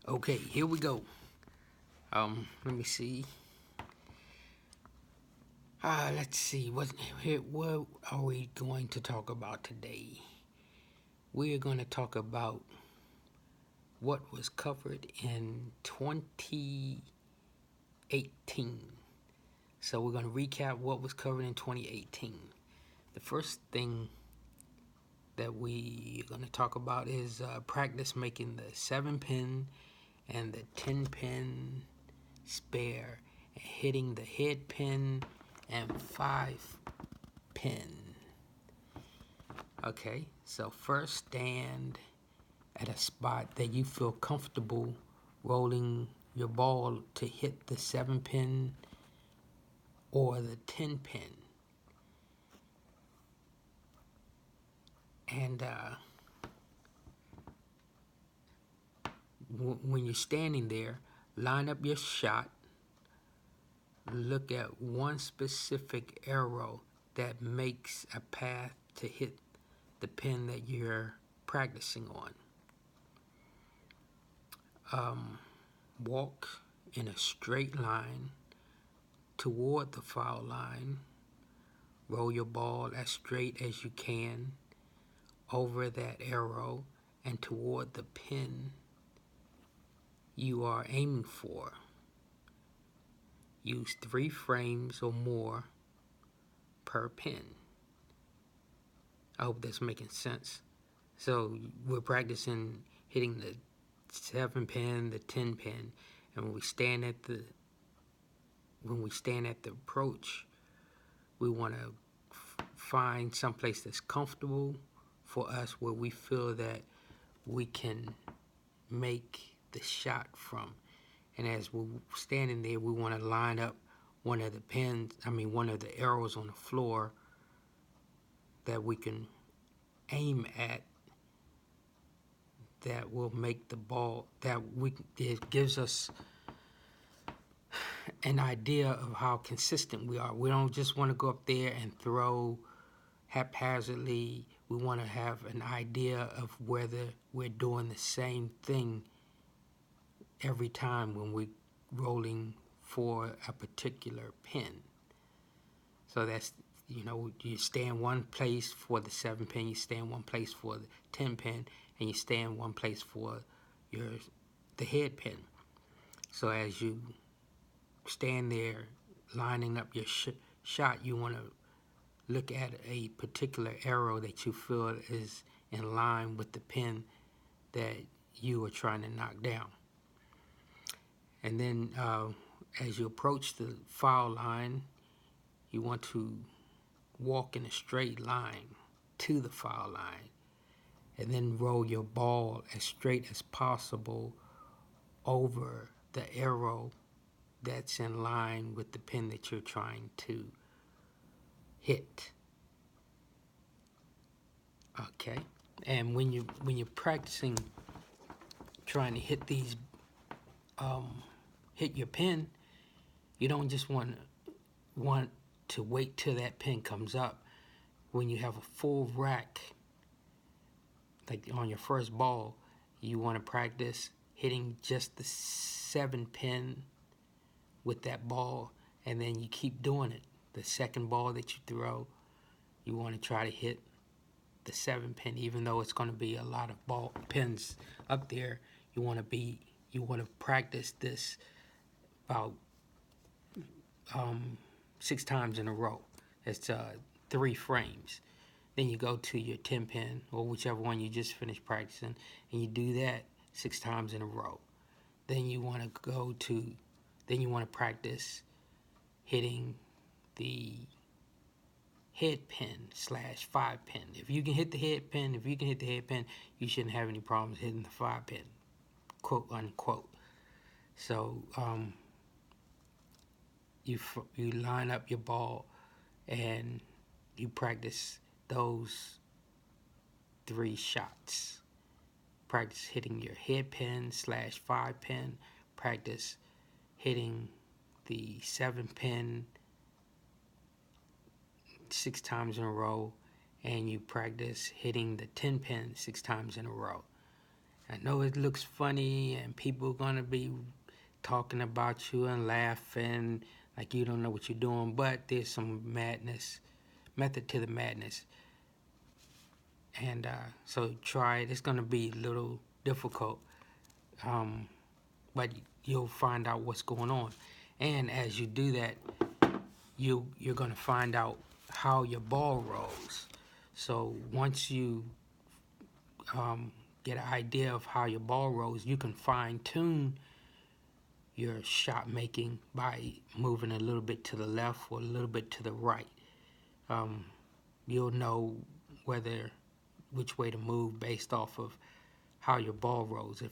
Okay, here we go. Let me see. Let's see. What are we going to talk about today? We're going to talk about what was covered in 2018. So we're going to recap what was covered in 2018. The first thing that we're going to talk about is practice making the 7-pin and the 10-pin spare, and hitting the head pin and 5-pin. Okay, so first stand at a spot that you feel comfortable rolling your ball to hit the 7-pin or the 10-pin. And when you're standing there, line up your shot. Look at one specific arrow that makes a path to hit the pin that you're practicing on. Walk in a straight line toward the foul line. Roll your ball as straight as you can over that arrow and toward the pin you are aiming for. Use 3 frames or more per pin. I hope that's making sense. So we're practicing hitting the 7-pin, the 10-pin, and when we stand at the approach, we want to find someplace that's comfortable for us, where we feel that we can make the shot from. And as we're standing there, we want to line up one of the arrows on the floor that we can aim at, that will make the ball, it gives us an idea of how consistent we are. We don't just want to go up there and throw haphazardly. We want to have an idea of whether we're doing the same thing every time when we're rolling for a particular pin. So that's, you stay in one place for the 7-pin, you stay in one place for the 10-pin, and you stay in one place for the head pin. So as you stand there lining up your shot, you want to look at a particular arrow that you feel is in line with the pin that you are trying to knock down. And then as you approach the foul line, you want to walk in a straight line to the foul line, and then roll your ball as straight as possible over the arrow that's in line with the pin that you're trying to hit. Okay, and when you're practicing trying to hit these, hit your pin, you don't just want to wait till that pin comes up. When you have a full rack, like on your first ball, you want to practice hitting just the 7-pin with that ball, and then you keep doing it. The second ball that you throw, you want to try to hit the 7-pin, even though it's going to be a lot of ball pins up there. You want to practice this about 6 times in a row. It's 3 frames. Then you go to your 10-pin, or whichever one you just finished practicing, and you do that 6 times in a row. Then you want to practice hitting the head pin / 5-pin. If you can hit the head pin, you shouldn't have any problems hitting the 5-pin, quote unquote. So you line up your ball and you practice those 3 shots. Practice hitting your head pin / 5-pin. Practice hitting the 7-pin 6 times in a row, and you practice hitting the 10-pin 6 times in a row. I know it looks funny and people are going to be talking about you and laughing like you don't know what you're doing, but there's some method to the madness. And so try it. It's going to be a little difficult, but you'll find out what's going on. And as you do that, you're going to find out how your ball rolls. So once you get an idea of how your ball rolls, you can fine tune your shot making by moving a little bit to the left or a little bit to the right. You'll know which way to move based off of how your ball rolls.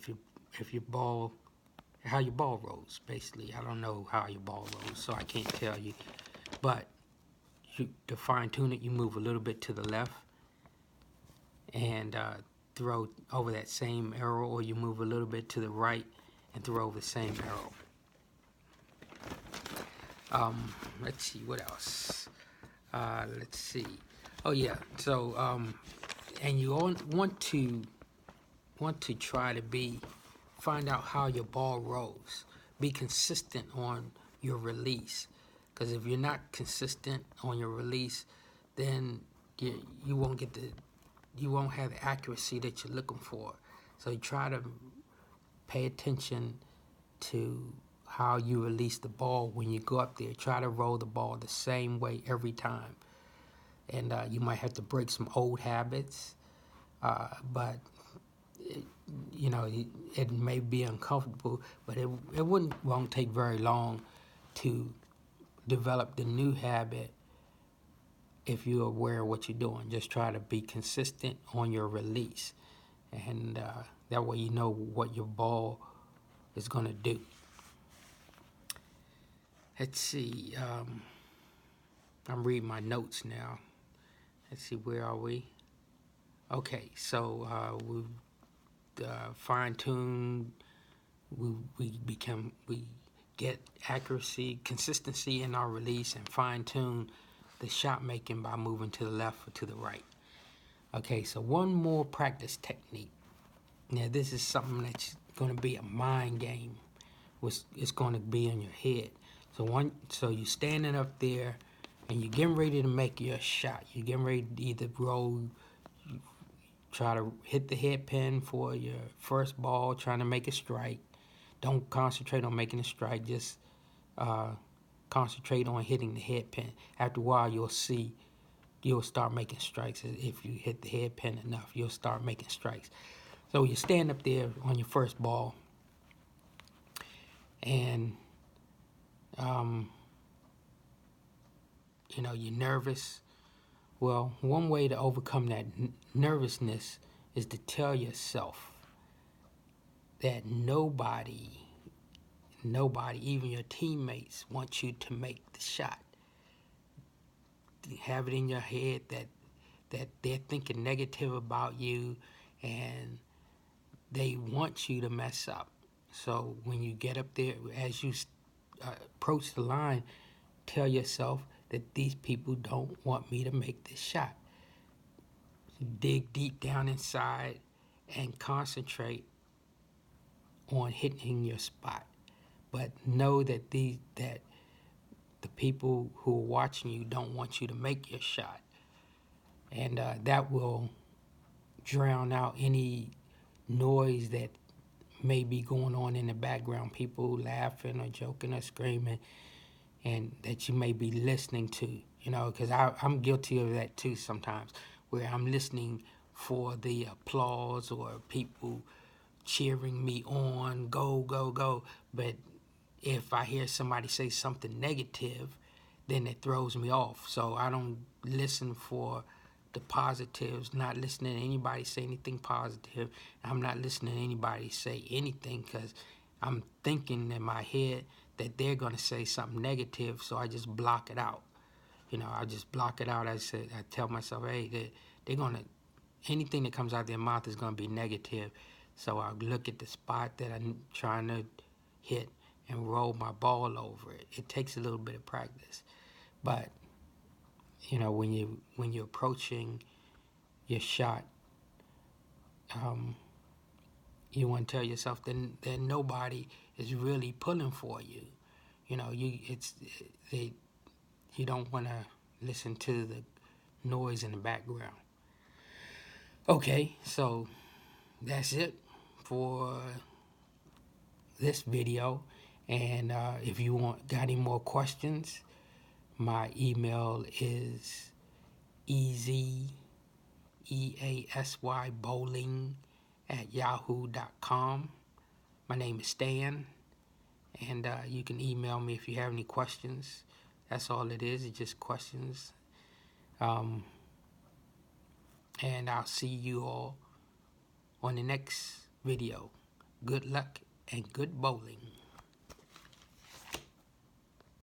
How your ball rolls, basically. I don't know how your ball rolls, so I can't tell you. But to fine tune it, you move a little bit to the left and throw over that same arrow, or you move a little bit to the right and throw over the same arrow. Let's see, what else? Let's see. Oh yeah, so and you want to try to find out how your ball rolls. Be consistent on your release, because if you're not consistent on your release, then you won't have the accuracy that you're looking for. So you try to pay attention to how you release the ball when you go up there. Try to roll the ball the same way every time. And you might have to break some old habits, but it may be uncomfortable, but it won't take very long to develop the new habit if you're aware of what you're doing. Just try to be consistent on your release, and that way you know what your ball is going to do. Let's see. I'm reading my notes now. Let's see, where are we? Okay, so we fine-tune. We get accuracy, consistency in our release, and fine-tune the shot making by moving to the left or to the right. Okay, so one more practice technique. Now this is something that's going to be a mind game. It's going to be in your head. So you're standing up there and you're getting ready to make your shot. You're getting ready to either roll, try to hit the head pin for your first ball, trying to make a strike. Don't concentrate on making a strike, just concentrate on hitting the head pin. After a while, you'll start making strikes. If you hit the head pin enough, you'll start making strikes. So you stand up there on your first ball, and you're nervous. Well, one way to overcome that nervousness is to tell yourself that nobody, even your teammates, want you to make the shot. Have it in your head that they're thinking negative about you and they want you to mess up. So when you get up there, as you approach the line, tell yourself that these people don't want me to make this shot. Dig deep down inside and concentrate on hitting your spot. But know that the people who are watching you don't want you to make your shot. And that will drown out any noise that may be going on in the background, people laughing or joking or screaming, and that you may be listening to, because I'm guilty of that too sometimes, where I'm listening for the applause or people cheering me on, go, go, go. But if I hear somebody say something negative, then it throws me off. So I don't listen for the positives, not listening to anybody say anything positive. I'm not listening to anybody say anything because I'm thinking in my head that they're going to say something negative, so I just block it out. I just block it out. I tell myself, hey, they're going to, anything that comes out of their mouth is going to be negative. So I look at the spot that I'm trying to hit and roll my ball over it. It takes a little bit of practice. But, when you're approaching your shot, you want to tell yourself that nobody is really pulling for you. You know, you don't want to listen to the noise in the background. Okay, so that's it for this video. And if you got any more questions, my email is easybowling@yahoo.com. My name is Stan, and you can email me if you have any questions. That's all it is. It's just questions. And I'll see you all on the next video. Good luck and good bowling.